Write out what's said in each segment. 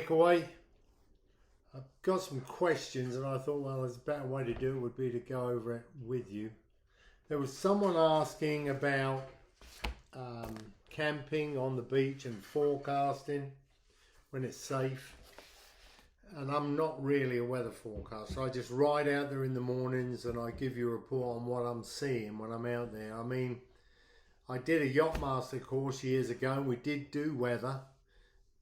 Nickaway. I've got some questions and I thought, well, there's a better way to do it would be to go over it with you. There was someone asking about camping on the beach and forecasting when it's safe. And I'm not really a weather forecaster. I just ride out there in the mornings and I give you a report on what I'm seeing when I'm out there. I mean, I did a yacht master course years ago and we did do weather,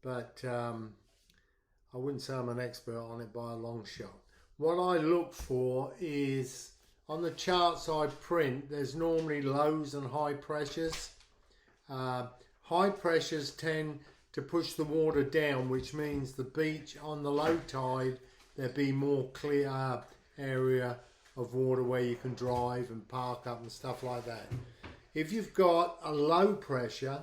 but I wouldn't say I'm an expert on it by a long shot. What I look for is, on the charts I print, there's normally lows and high pressures. High pressures tend to push the water down, which means the beach on the low tide, there'd be more clear area of water where you can drive and park up and stuff like that. If you've got a low pressure,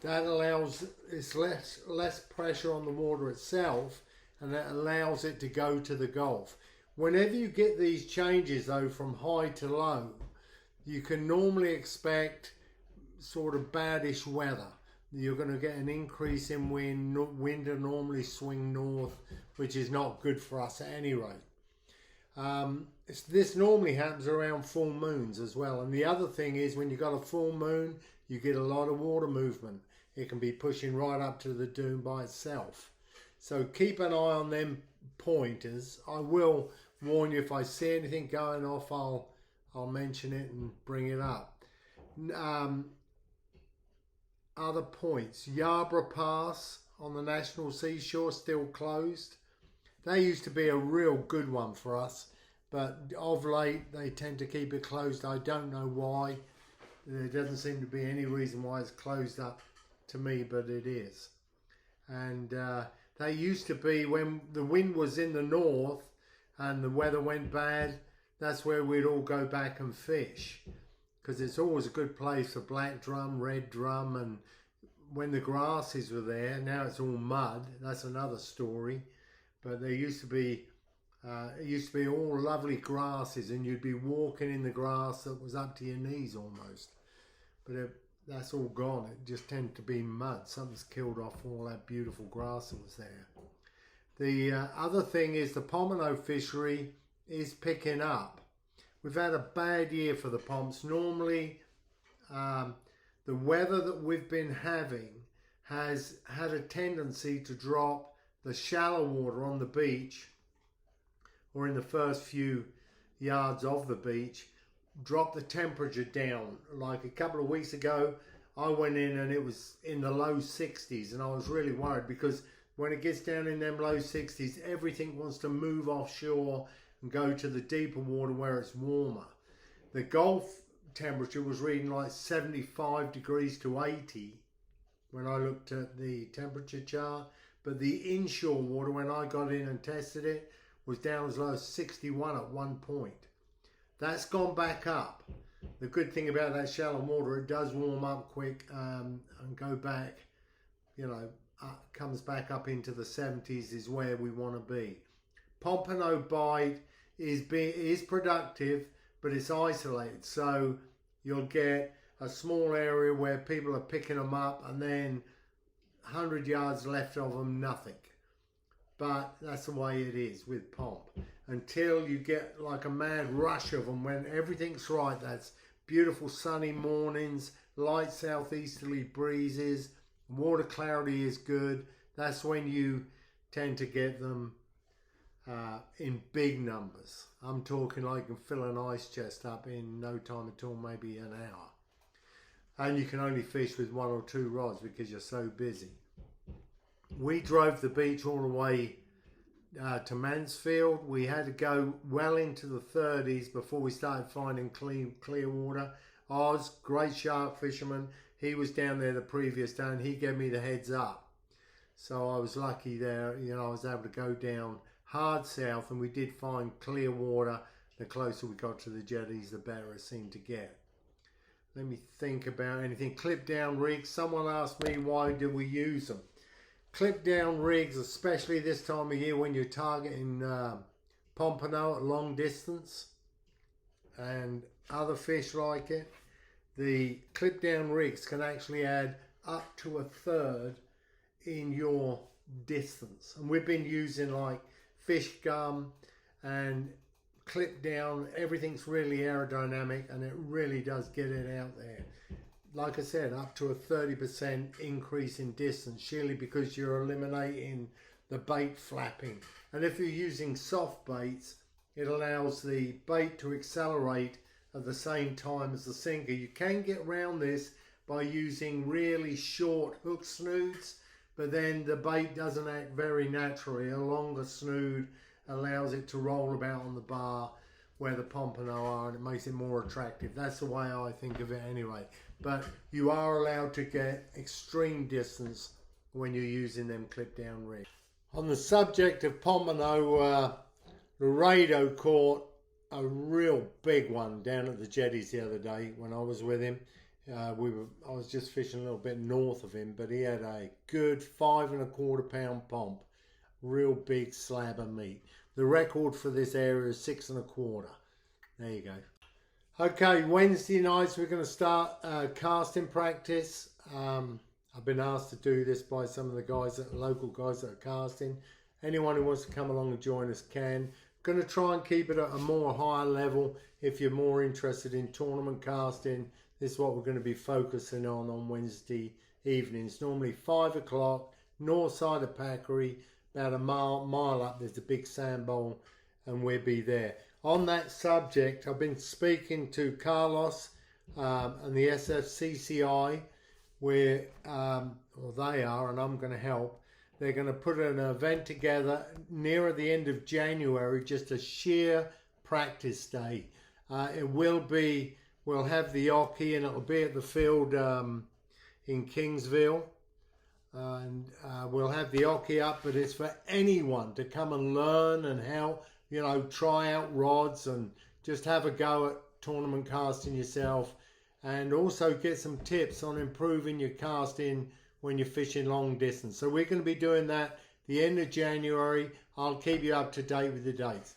that allows, it's less pressure on the water itself, and that allows it to go to the Gulf. Whenever you get these changes though from high to low, you can normally expect sort of baddish weather. You're going to get an increase in wind. Wind will normally swing north, which is not good for us at any rate. This normally happens around full moons as well. And the other thing is, when you've got a full moon, you get a lot of water movement. It can be pushing right up to the dune by itself. So keep an eye on them pointers. I will warn you if I see anything going off, I'll mention it and bring it up. Other points, Yarborough Pass on the National Seashore still closed. They used to be a real good one for us, but of late they tend to keep it closed. I don't know why. There doesn't seem to be any reason why it's closed up to me, but it is. And they used to be, when the wind was in the north and the weather went bad, that's where we'd all go back and fish, because it's always a good place for black drum, red drum, and when the grasses were there, now it's all mud. That's another story. But there used to be, all lovely grasses, and you'd be walking in the grass that was up to your knees almost. But that's all gone. It just tended to be mud. Something's killed off all that beautiful grass that was there. The other thing is the pomino fishery is picking up. We've had a bad year for the pomps. Normally, the weather that we've been having has had a tendency to drop the shallow water on the beach, or in the first few yards of the beach, drop the temperature down. Like a couple of weeks ago, I went in and it was in the low 60s, and I was really worried because when it gets down in them low 60s, everything wants to move offshore and go to the deeper water where it's warmer. The Gulf temperature was reading like 75 degrees to 80 when I looked at the temperature chart, but the inshore water, when I got in and tested it, was down as low as 61 at one point. That's gone back up. The good thing about that shallow water, it does warm up quick and go back, comes back up into the 70s is where we want to be. Pompano bite is productive, but it's isolated, so you'll get a small area where people are picking them up and then 100 yards left of them, nothing. But that's the way it is with pomp. Until you get like a mad rush of them when everything's right, that's beautiful sunny mornings, light southeasterly breezes, water clarity is good, that's when you tend to get them in big numbers. I'm talking like you can fill an ice chest up in no time at all, maybe an hour. And you can only fish with 1 or 2 rods because you're so busy. We drove the beach all the way to Mansfield. We had to go well into the 30s before we started finding clear water. Oz, great shark fisherman, he was down there the previous day and he gave me the heads up. So I was lucky there, I was able to go down hard south, and we did find clear water. The closer we got to the jetties, the better it seemed to get. Let me think about anything. Clip down rigs. Someone asked me, why do we use them? Clip down rigs, especially this time of year when you're targeting pompano at long distance and other fish like it, the clip down rigs can actually add up to 1/3 in your distance. And we've been using like fish gum and clip down. Everything's really aerodynamic and it really does get it out there. Like I said, up to a 30% increase in distance, surely because you're eliminating the bait flapping. And if you're using soft baits, it allows the bait to accelerate at the same time as the sinker. You can get around this by using really short hook snoods, but then the bait doesn't act very naturally. A longer snood allows it to roll about on the bar where the pompano are, and it makes it more attractive. That's the way I think of it anyway. But you are allowed to get extreme distance when you're using them clip down rigs. On the subject of pompano, Laredo caught a real big one down at the jetties the other day when I was with him. I was just fishing a little bit north of him, but he had a good 5 1/4 pound pomp, real big slab of meat. The record for this area is 6 1/4. There you go. Okay, Wednesday nights we're going to start casting practice. I've been asked to do this by some of the guys, local guys that are casting. Anyone who wants to come along and join us can. Going to try and keep it at a more higher level. If you're more interested in tournament casting, this is what we're going to be focusing on Wednesday evenings. Normally 5 o'clock, north side of Packery, about a mile up. There's a big sand bowl, and we'll be there. On that subject, I've been speaking to Carlos and the SFCCI, where they are, and I'm going to help. They're going to put an event together near the end of January, just a sheer practice day. We'll have the oche, and it'll be at the field in Kingsville. And we'll have the oche up, but it's for anyone to come and learn and help, try out rods and just have a go at tournament casting yourself, and also get some tips on improving your casting when you're fishing long distance. So we're going to be doing that the end of January. I'll keep you up to date with the dates.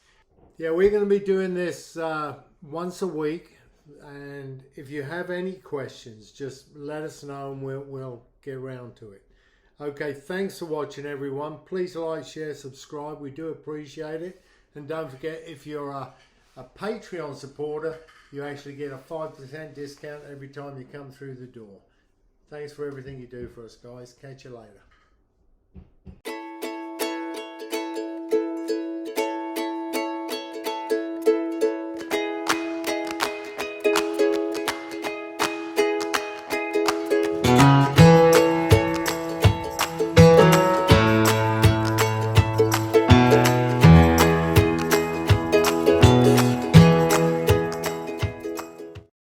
Yeah, we're going to be doing this once a week, and if you have any questions, just let us know and we'll get around to it. Okay, thanks for watching, everyone. Please like, share, subscribe. We do appreciate it. And don't forget, if you're a Patreon supporter, you actually get a 5% discount every time you come through the door. Thanks for everything you do for us, guys. Catch you later.